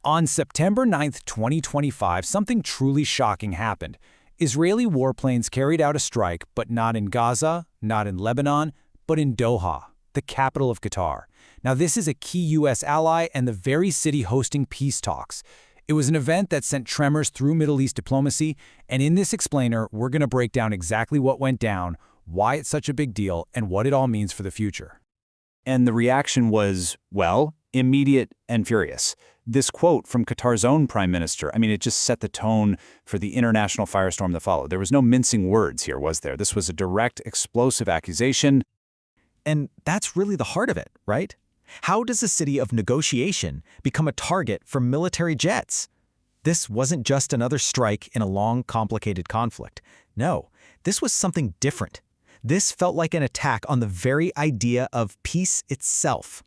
On September 9th, 2025, something truly shocking happened. Israeli warplanes carried out a strike, but not in Gaza, not in Lebanon, but in Doha, the capital of Qatar. Now, this is a key U.S. ally and the very city hosting peace talks. It was an event that sent tremors through Middle East diplomacy, and in this explainer, we're going to break down exactly what went down, why it's such a big deal, and what it all means for the future. And the reaction was, well, immediate and furious. This quote from Qatar's own prime minister, it just set the tone for the international firestorm that followed. There was no mincing words here, was there? This was a direct, explosive accusation. And that's really the heart of it, right? How does a city of negotiation become a target for military jets? This wasn't just another strike in a long, complicated conflict. No, this was something different. This felt like an attack on the very idea of peace itself.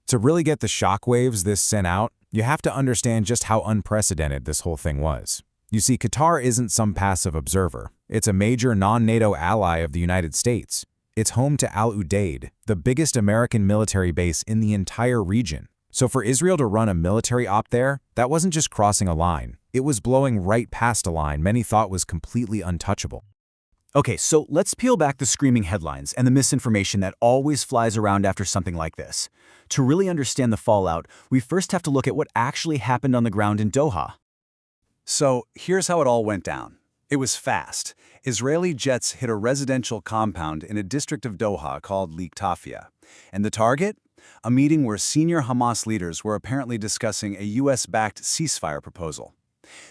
To really get the shockwaves this sent out, you have to understand just how unprecedented this whole thing was. You see, Qatar isn't some passive observer. It's a major non-NATO ally of the United States. It's home to al-Udeid, the biggest American military base in the entire region. So for Israel to run a military op there, that wasn't just crossing a line. It was blowing right past a line many thought was completely untouchable. Okay, so let's peel back the screaming headlines and the misinformation that always flies around after something like this. To really understand the fallout, we first have to look at what actually happened on the ground in Doha. So here's how it all went down. It was fast. Israeli jets hit a residential compound in a district of Doha called al-Hayya. And the target? A meeting where senior Hamas leaders were apparently discussing a US-backed ceasefire proposal.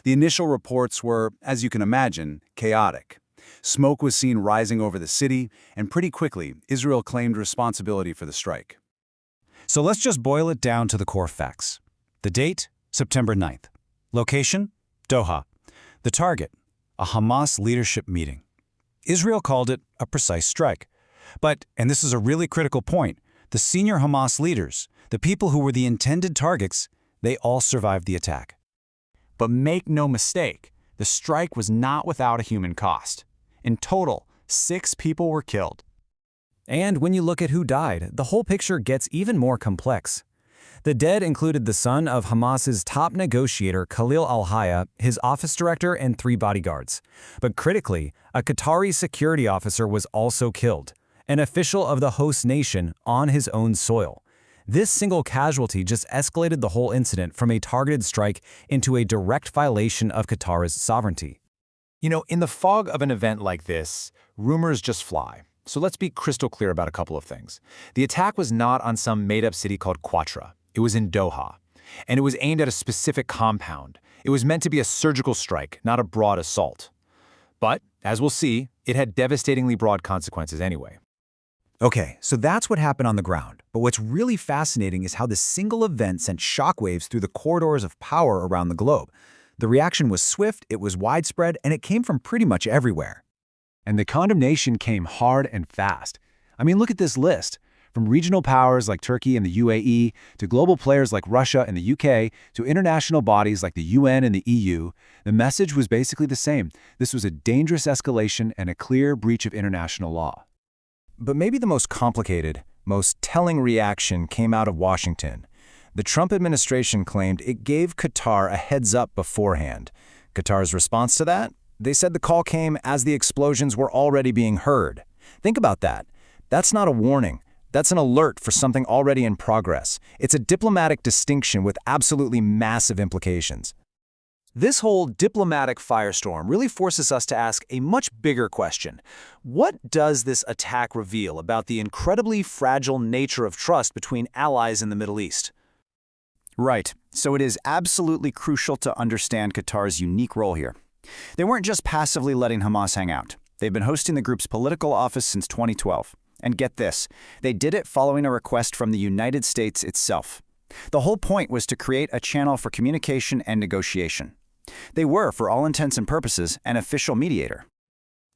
The initial reports were, as you can imagine, chaotic. Smoke was seen rising over the city, and pretty quickly, Israel claimed responsibility for the strike. So let's just boil it down to the core facts. The date, September 9th. Location, Doha. The target, a Hamas leadership meeting. Israel called it a precise strike. But, and this is a really critical point, the senior Hamas leaders, the people who were the intended targets, they all survived the attack. But make no mistake, the strike was not without a human cost. In total, 6 people were killed. And when you look at who died, the whole picture gets even more complex. The dead included the son of Hamas's top negotiator Khalil al-Hayya, his office director, and 3 bodyguards. But critically, a Qatari security officer was also killed, an official of the host nation on his own soil. This single casualty just escalated the whole incident from a targeted strike into a direct violation of Qatar's sovereignty. In the fog of an event like this, rumors just fly. So let's be crystal clear about a couple of things. The attack was not on some made-up city called Qatar. It was in Doha. And it was aimed at a specific compound. It was meant to be a surgical strike, not a broad assault. But, as we'll see, it had devastatingly broad consequences anyway. Okay, so that's what happened on the ground. But what's really fascinating is how this single event sent shockwaves through the corridors of power around the globe. The reaction was swift, it was widespread, and it came from pretty much everywhere. And the condemnation came hard and fast. Look at this list. From regional powers like Turkey and the UAE, to global players like Russia and the UK, to international bodies like the UN and the EU, the message was basically the same. This was a dangerous escalation and a clear breach of international law. But maybe the most complicated, most telling reaction came out of Washington. The Trump administration claimed it gave Qatar a heads up beforehand. Qatar's response to that? They said the call came as the explosions were already being heard. Think about that. That's not a warning. That's an alert for something already in progress. It's a diplomatic distinction with absolutely massive implications. This whole diplomatic firestorm really forces us to ask a much bigger question. What does this attack reveal about the incredibly fragile nature of trust between allies in the Middle East? Right. So it is absolutely crucial to understand Qatar's unique role here. They weren't just passively letting Hamas hang out. They've been hosting the group's political office since 2012. And get this, they did it following a request from the United States itself. The whole point was to create a channel for communication and negotiation. They were, for all intents and purposes, an official mediator.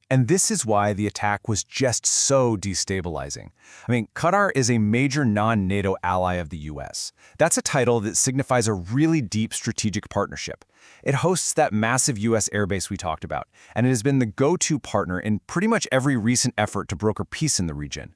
And this is why the attack was just so destabilizing. Qatar is a major non-NATO ally of the US. That's a title that signifies a really deep strategic partnership. It hosts that massive US airbase we talked about, and it has been the go-to partner in pretty much every recent effort to broker peace in the region.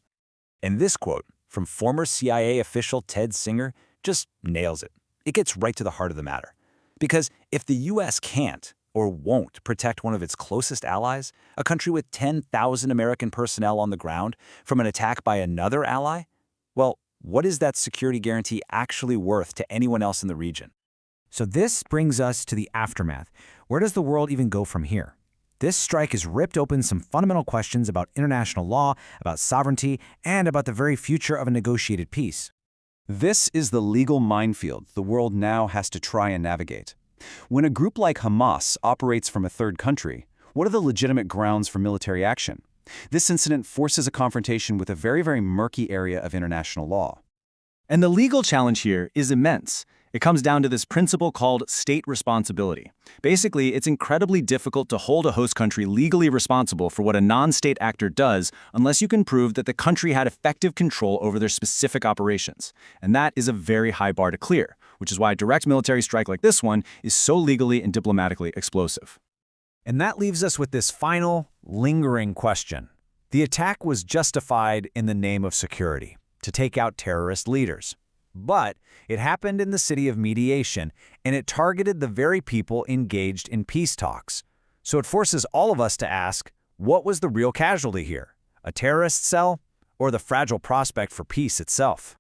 And this quote from former CIA official Ted Singer just nails it. It gets right to the heart of the matter. Because if the U.S. can't or won't protect one of its closest allies, a country with 10,000 American personnel on the ground, from an attack by another ally, well, what is that security guarantee actually worth to anyone else in the region? So this brings us to the aftermath. Where does the world even go from here? This strike has ripped open some fundamental questions about international law, about sovereignty, and about the very future of a negotiated peace. This is the legal minefield the world now has to try and navigate. When a group like Hamas operates from a third country, what are the legitimate grounds for military action? This incident forces a confrontation with a very, very murky area of international law. And the legal challenge here is immense. It comes down to this principle called state responsibility. Basically, it's incredibly difficult to hold a host country legally responsible for what a non-state actor does unless you can prove that the country had effective control over their specific operations. And that is a very high bar to clear, which is why a direct military strike like this one is so legally and diplomatically explosive. And that leaves us with this final, lingering question. The attack was justified in the name of security, to take out terrorist leaders. But it happened in the city of mediation, and it targeted the very people engaged in peace talks. So it forces all of us to ask, what was the real casualty here? A terrorist cell, or the fragile prospect for peace itself?